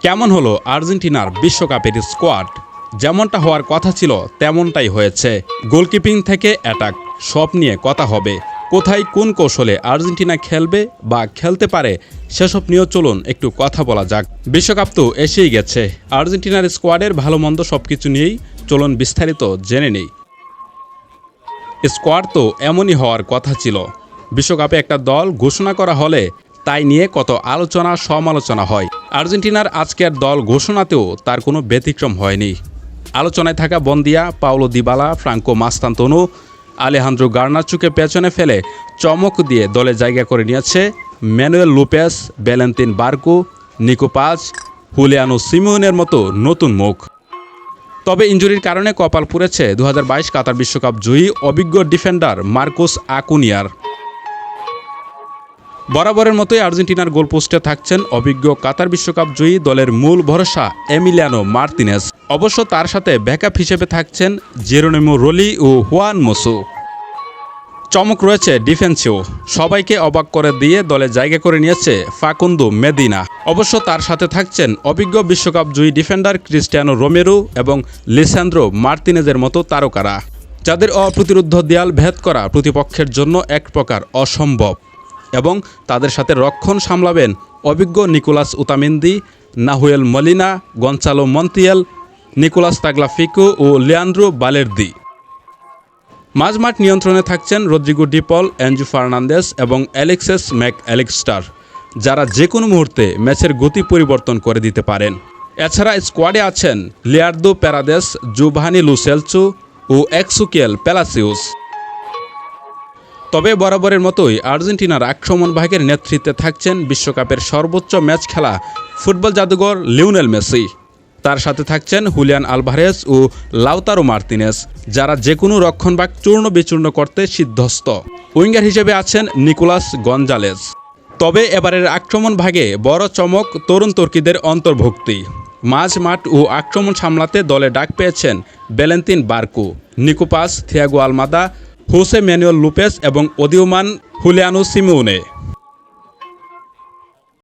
কেমন হলো আর্জেন্টিনার বিশ্বকাপের স্কোয়াড? যেমনটা হওয়ার কথা ছিল তেমনটাই হয়েছে। গোলকিপিং থেকে অ্যাটাক সব নিয়ে কথা হবে। কোথায় কোন কৌশলে আর্জেন্টিনা খেলবে বা খেলতে পারে সেসব নিয়েও চলুন একটু কথা বলা যাক। বিশ্বকাপ তো এসেই গেছে, আর্জেন্টিনার স্কোয়াডের ভালো মন্দ সব কিছু নিয়েই চলুন বিস্তারিত জেনে নেই। স্কোয়াড তো এমনই হওয়ার কথা ছিল। বিশ্বকাপে একটা দল ঘোষণা করা হলে তাই নিয়ে কত আলোচনা সমালোচনা হয়। আর্জেন্টিনার আজকের দল ঘোষণাতেও তার কোনো ব্যতিক্রম হয়নি। আলোচনায় থাকা বন্দিয়া, পাওলো দিবালা, ফ্রাঙ্কো মাস্তান্তনু, আলেহান্দ্রো গার্নাচোকে পেছনে ফেলে চমক দিয়ে দলে জায়গা করে নিয়েছে ম্যানুয়েল লুপেস, ভ্যালেন্তিন বার্কো, নিকো পাজ, হুলিয়ানো সিমিওনের মতো নতুন মুখ। তবে ইনজুরির কারণে কপাল পুড়েছে 2022 কাতার বিশ্বকাপ জয়ী অভিজ্ঞ ডিফেন্ডার মার্কোস আকুনিয়ার। বরাবরের মতোই আর্জেন্টিনার গোলপোস্টে থাকছেন অভিজ্ঞ কাতার বিশ্বকাপ জয়ী দলের মূল ভরসা এমিলিয়ানো মার্তিনেজ। অবশ্য তার সাথে ব্যাকআপ হিসেবে থাকছেন জেরোনিমো রোলি ও হুয়ান মোসো। চমক রয়েছে ডিফেন্সেও, সবাইকে অবাক করে দিয়ে দলে জায়গা করে নিয়েছে ফাকুন্দো মেদিনা। অবশ্য তার সাথে থাকছেন অভিজ্ঞ বিশ্বকাপ জয়ী ডিফেন্ডার ক্রিস্টিয়ানো রোমেরো এবং লিসান্দ্রো মার্তিনেজের মতো তারকারা, যাদের অপ্রতিরোধ্য দেয়াল ভেদ করা প্রতিপক্ষের জন্য এক প্রকার অসম্ভব। এবং তাদের সাথে রক্ষণ সামলাবেন অভিজ্ঞ Nicolas Otamendi, Nahuel Molina, Gonzalo Montiel, Nicolas Tagliafico ও লিয়ান্দ্রো বালের্দি। মাঝমাঠ নিয়ন্ত্রণে থাকছেন রদ্রিগো ডিপল, অ্যাঞ্জু ফার্নান্দেস এবং অ্যালেক্সিস ম্যাক অ্যালেক্সটার, যারা যে কোনো মুহূর্তে ম্যাচের গতি পরিবর্তন করে দিতে পারেন। এছাড়া স্কোয়াডে আছেন লিয়ার্দো প্যারাদেস, জুভানি লু সেলসো ও এক্সুকিয়েল প্যালাসিউস। তবে বরাবরের মতোই আর্জেন্টিনার আক্রমণ ভাগের নেতৃত্বে থাকছেন বিশ্বকাপের সর্বোচ্চ ম্যাচ খেলা ফুটবল জাদুঘর লিওনেল মেসি। তার সাথে থাকছেন হুলিয়ান আলভারেজ ও লাউতারো মার্তিনেজ, যারা যে কোনো রক্ষণভাগ চূর্ণ বিচূর্ণ করতে সিদ্ধস্ত। উইঙ্গার হিসেবে আছেন নিকোলাস গঞ্জালেজ। তবে এবারের আক্রমণ ভাগে বড় চমক তরুণ তুর্কিদের অন্তর্ভুক্তি। মাঝ মাঠ ও আক্রমণ সামলাতে দলে ডাক পেয়েছেন ভ্যালেন্তিন বার্কো, নিকো পাজ, থিয়াগো আলমাদা, হোসে ম্যানুয়েল লুপেস এবং ওদিওমান হুলিয়ানো সিমিওনে।